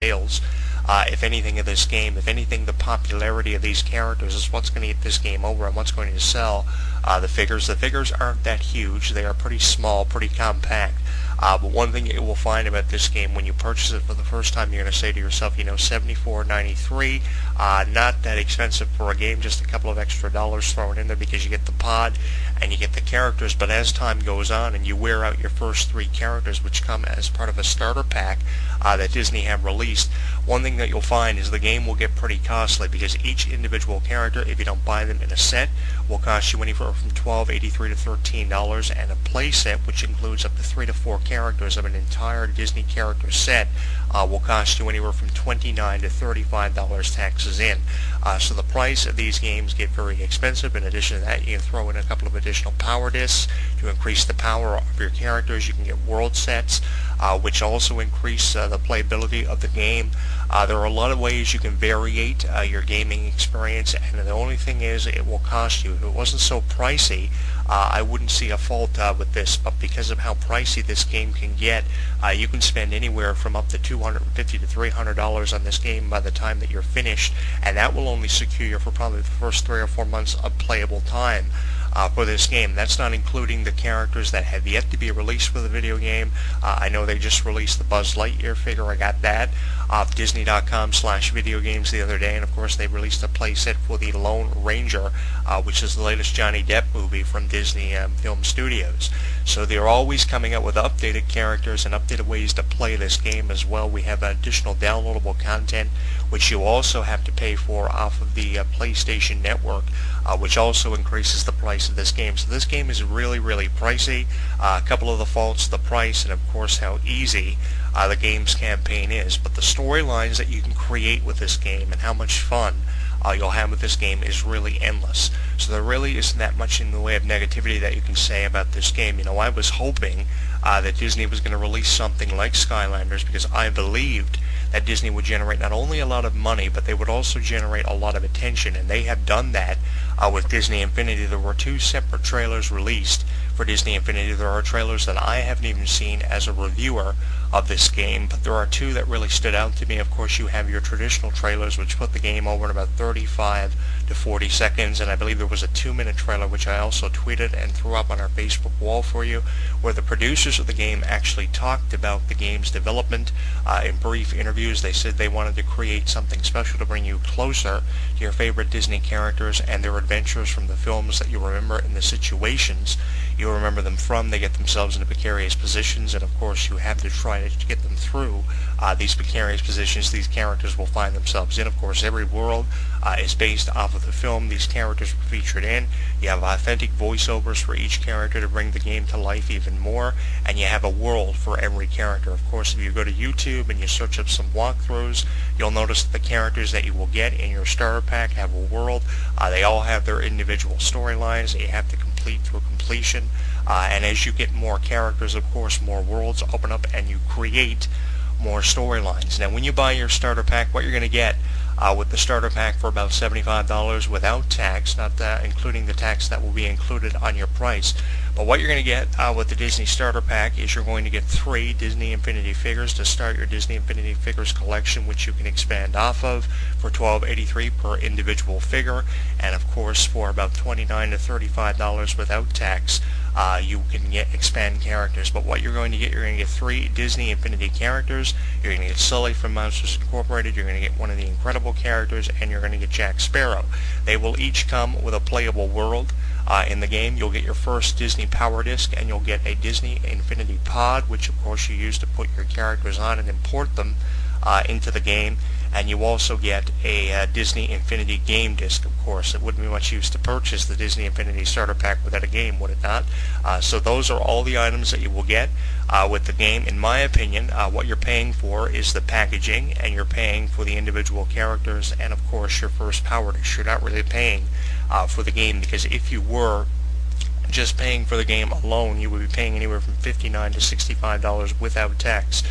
sales. If anything of this game, if anything, the popularity of these characters is what's going to get this game over and what's going to sell. The figures aren't that huge. They are pretty small, pretty compact. But one thing you will find about this game when you purchase it for the first time, you're going to say to yourself, $74.93, not that expensive for a game, just a couple of extra dollars thrown in there because you get the pod and you get the characters. But as time goes on and you wear out your first 3 characters, which come as part of a starter pack that Disney have released, one thing that you'll find is the game will get pretty costly because each individual character, if you don't buy them in a set, will cost you anywhere from $12.83 to $13, and a play set, which includes up to 3 to 4 characters of an entire Disney character set, will cost you anywhere from $29 to $35 taxes in. So the price of these games get very expensive. In addition to that, you can throw in a couple of additional power discs to increase the power of your characters. You can get world sets, which also increase the playability of the game. There are a lot of ways you can variate your gaming experience, and the only thing is it will cost you. If it wasn't so pricey, I wouldn't see a fault with this, but because of how pricey this game can get, you can spend anywhere from up to $250 to $300 on this game by the time that you're finished, and that will only secure you for probably the first 3 or 4 months of playable time. For this game. That's not including the characters that have yet to be released for the video game. I know they just released the Buzz Lightyear figure. I got that off Disney.com/videogames the other day, and of course they released a playset for the Lone Ranger, which is the latest Johnny Depp movie from Disney Film Studios. So they're always coming out with updated characters and updated ways to play this game as well. We have additional downloadable content, which you also have to pay for off of the PlayStation Network, which also increases the price of this game. So this game is really, really pricey. A couple of the faults, the price, and of course how easy the game's campaign is. But the storylines that you can create with this game and how much fun you'll have with this game is really endless. So there really isn't that much in the way of negativity that you can say about this game. I was hoping that Disney was going to release something like Skylanders because I believed that Disney would generate not only a lot of money, but they would also generate a lot of attention, and they have done that with Disney Infinity. There were 2 separate trailers released for Disney Infinity. There are trailers that I haven't even seen as a reviewer of this game, but there are 2 that really stood out to me. Of course, you have your traditional trailers, which put the game over in about 35 to 40 seconds, and I believe there was a 2-minute trailer, which I also tweeted and threw up on our Facebook wall for you, where the producers of the game actually talked about the game's development in brief interviews. They said they wanted to create something special to bring you closer to your favorite Disney characters and their adventures from the films that you remember and the situations you remember them from. They get themselves into precarious positions, and of course you have to try to get them through these precarious positions these characters will find themselves in. Of course, every world is based off of the film these characters were featured in. You have authentic voiceovers for each character to bring the game to life even more, and you have a world for every character. Of course, if you go to YouTube and you search up some walkthroughs, you'll notice that the characters that you will get in your starter pack have a world. They all have their individual storylines that you have to complete through completion, and as you get more characters, of course, more worlds open up and you create more storylines. Now, when you buy your starter pack, what you're going to get with the starter pack for about $75 without tax, not including the tax that will be included on your price. But what you're going to get with the Disney starter pack is you're going to get 3 Disney Infinity figures to start your Disney Infinity figures collection, which you can expand off of for $12.83 per individual figure, and of course for about $29 to $35 without tax. You can expand characters, but what you're going to get 3 Disney Infinity characters. You're going to get Sully from Monsters Incorporated, you're going to get one of the Incredible characters, and you're going to get Jack Sparrow. They will each come with a playable world in the game. You'll get your first Disney Power Disc, and you'll get a Disney Infinity Pod, which of course you use to put your characters on and import them into the game. And you also get a Disney Infinity Game Disc, of course. It wouldn't be much use to purchase the Disney Infinity Starter Pack without a game, would it not? So those are all the items that you will get with the game. In my opinion, what you're paying for is the packaging, and you're paying for the individual characters, and of course your first Power Disc. You're not really paying for the game, because if you were Just paying for the game alone, you would be paying anywhere from $59 to $65 without tax.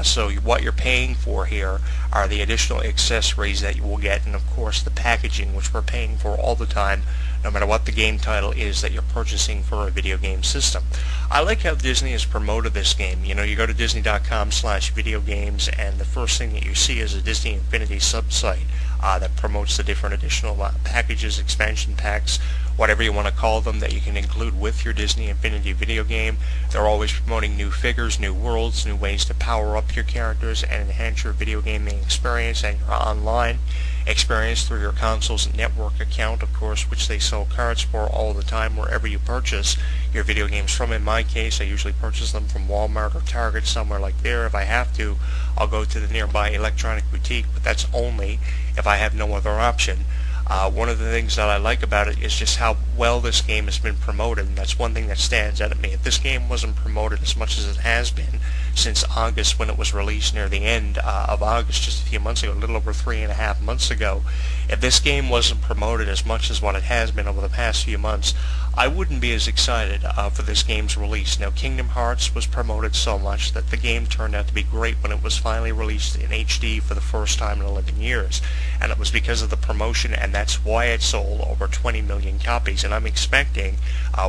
So what you're paying for here are the additional accessories that you will get, and of course the packaging, which we're paying for all the time, no matter what the game title is that you're purchasing for a video game system. I like how Disney has promoted this game. You know, you go to disney.com/video games, and the first thing that you see is a Disney Infinity subsite that promotes the different additional packages, expansion packs, whatever you want to call them, that you can include with your Disney Infinity video game. They're always promoting new figures, new worlds, new ways to power up your characters and enhance your video gaming experience and your online experience through your console's network account, of course, which they sell cards for all the time wherever you purchase your video games from. In my case, I usually purchase them from Walmart or Target, somewhere like there. If I have to, I'll go to the nearby electronic boutique, but that's only if I have no other option. One of the things that I like about it is just how well this game has been promoted, and that's one thing that stands out at me. If this game wasn't promoted as much as it has been since August, when it was released near the end of August, just a few months ago, a little over 3.5 months ago, if this game wasn't promoted as much as what it has been over the past few months, I wouldn't be as excited for this game's release. Now, Kingdom Hearts was promoted so much that the game turned out to be great when it was finally released in HD for the first time in 11 years. And it was because of the promotion, and that's why it sold over 20 million copies. And I'm expecting,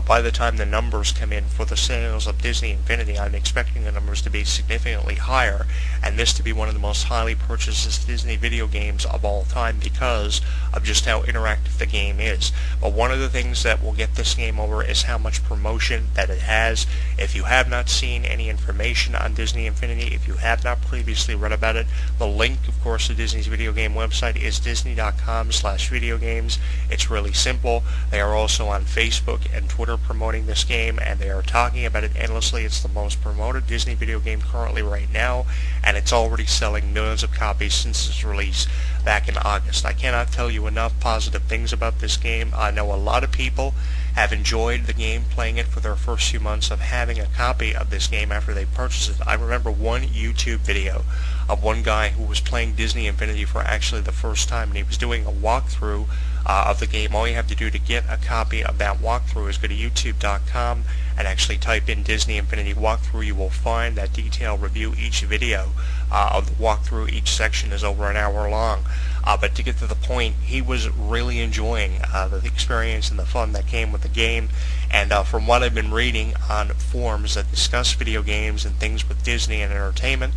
by the time the numbers come in for the sales of Disney Infinity, I'm expecting the numbers to be significantly higher, and this to be one of the most highly purchased Disney video games of all time because of just how interactive the game is. But one of the things that will get this game over is how much promotion that it has. If you have not seen any information on Disney Infinity, if you have not previously read about it, the link, of course, to Disney's video game website is disney.com/videogames. It's really simple. They are also on Facebook and Twitter promoting this game, and they are talking about it endlessly. It's the most promoted Disney video game currently right now, and it's already selling millions of copies since its release back in August. I cannot tell you enough positive things about this game. I know a lot of people have enjoyed the game, playing it for their first few months of having a copy of this game after they purchased it. I remember one YouTube video of one guy who was playing Disney Infinity for actually the first time, and he was doing a walkthrough of the game. All you have to do to get a copy of that walkthrough is go to youtube.com and actually type in Disney Infinity walkthrough. You will find that detailed review. Each video of the walkthrough, each section is over an hour long. But to get to the point, he was really enjoying the experience and the fun that came with the game. And from what I've been reading on forums that discuss video games and things with Disney and entertainment,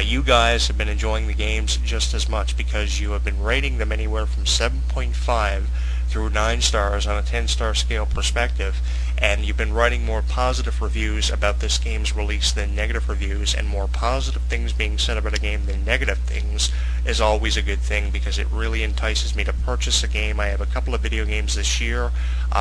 you guys have been enjoying the games just as much, because you have been rating them anywhere from 7.5 through 9 stars on a 10-star scale perspective, and you've been writing more positive reviews about this game's release than negative reviews, and more positive things being said about a game than negative things is always a good thing, because it really entices me to purchase a game. I have a couple of video games this year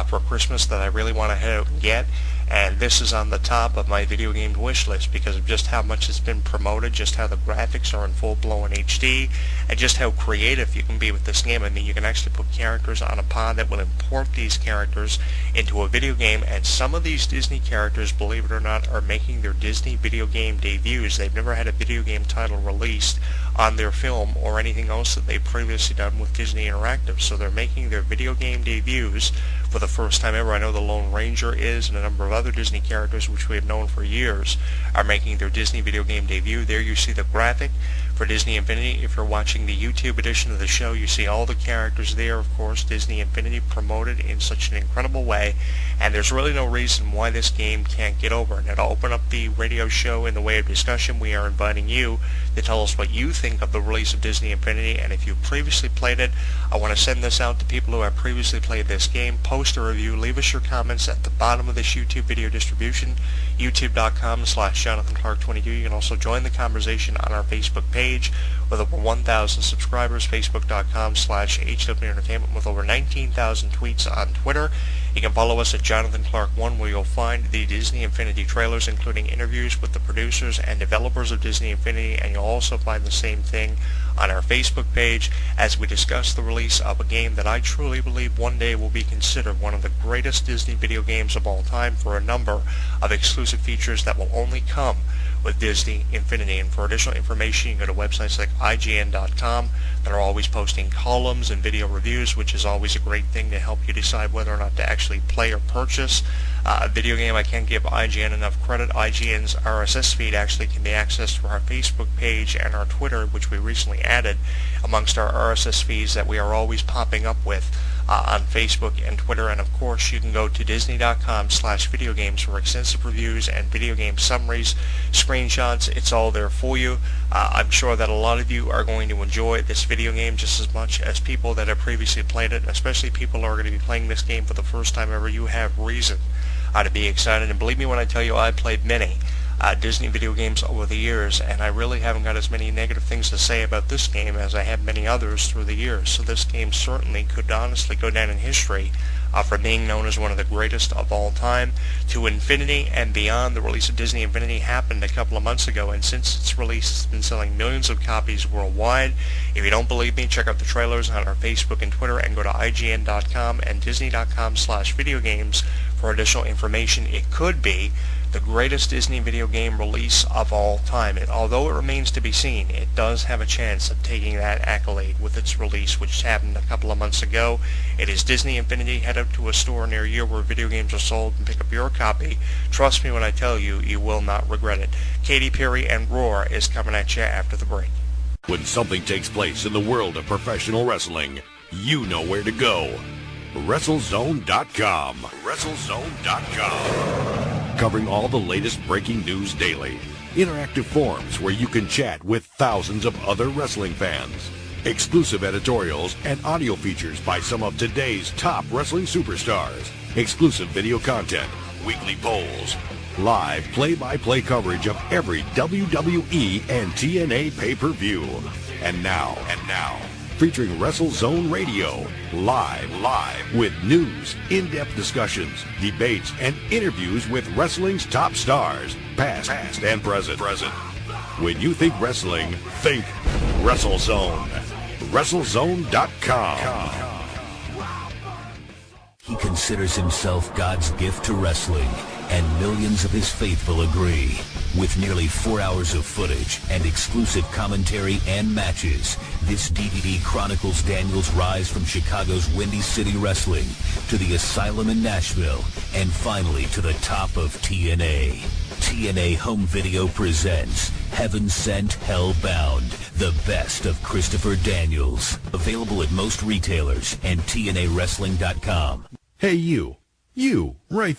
for Christmas that I really want to head out and get, and this is on the top of my video game wish list because of just how much it's been promoted, just how the graphics are in full-blown HD, and just how creative you can be with this game. I mean, you can actually put characters on a pod that will import these characters into a video game, and some of these Disney characters, believe it or not, are making their Disney video game debuts. They've never had a video game title released on their film or anything else that they've previously done with Disney Interactive, so they're making their video game debuts for the first time ever. I know the Lone Ranger is, and a number of other Disney characters which we have known for years are making their Disney video game debut. There you see the graphic for Disney Infinity. If you're watching the YouTube edition of the show, you see all the characters there. Of course, Disney Infinity promoted in such an incredible way, and there's really no reason why this game can't get over. And to open up the radio show in the way of discussion, we are inviting you to tell us what you think of the release of Disney Infinity, and if you've previously played it, I want to send this out to people who have previously played this game. Post a review, leave us your comments at the bottom of this YouTube video distribution, youtube.com/JonathanClarke22. You can also join the conversation on our Facebook page with over 1,000 subscribers, facebook.com/HW Entertainment, with over 19,000 tweets on Twitter. You can follow us at JonathanClarke1, where you'll find the Disney Infinity trailers, including interviews with the producers and developers of Disney Infinity, and you'll also find the same thing on our Facebook page as we discuss the release of a game that I truly believe one day will be considered one of the greatest Disney video games of all time, for a number of exclusive features that will only come with Disney Infinity. And for additional information, you can go to websites like IGN.com that are always posting columns and video reviews, which is always a great thing to help you decide whether or not to actually play or purchase a video game. I can't give IGN enough credit. IGN's RSS feed actually can be accessed through our Facebook page and our Twitter, which we recently added amongst our RSS feeds that we are always popping up with on Facebook and Twitter. And of course, you can go to disney.com/videogames for extensive reviews and video game summaries, screenshots. It's all there for you. I'm sure that a lot of you are going to enjoy this video game just as much as people that have previously played it, especially people who are going to be playing this game for the first time ever. You have reason to be excited, and believe me when I tell you I've played many Disney video games over the years, and I really haven't got as many negative things to say about this game as I have many others through the years. So this game certainly could honestly go down in history for being known as one of the greatest of all time. To infinity and beyond. The release of Disney Infinity happened a couple of months ago, and since its release it's been selling millions of copies worldwide. If you don't believe me, check out the trailers on our Facebook and Twitter, and go to IGN.com and Disney.com/videogames for additional information. It could be the greatest Disney video game release of all time, and although it remains to be seen, it does have a chance of taking that accolade with its release, which happened a couple of months ago. It is Disney Infinity. Head up to a store near you where video games are sold and pick up your copy. Trust me when I tell you, you will not regret it. Katy Perry and Roar is coming at you after the break. When something takes place in the world of professional wrestling, you know where to go. WrestleZone.com. WrestleZone.com. Covering all the latest breaking news daily. Interactive forums where you can chat with thousands of other wrestling fans. Exclusive editorials and audio features by some of today's top wrestling superstars. Exclusive video content, weekly polls, live play-by-play coverage of every WWE and TNA pay-per-view. And now, featuring WrestleZone Radio, live with news, in-depth discussions, debates, and interviews with wrestling's top stars, past and present. When you think wrestling, think WrestleZone. WrestleZone.com. He considers himself God's gift to wrestling, and millions of his faithful agree. With nearly 4 hours of footage and exclusive commentary and matches, this DVD chronicles Daniel's rise from Chicago's Windy City Wrestling to the Asylum in Nashville, and finally to the top of TNA. TNA Home Video presents Heaven Sent, Hell Bound, the best of Christopher Daniels. Available at most retailers and TNAWrestling.com. Hey, you, right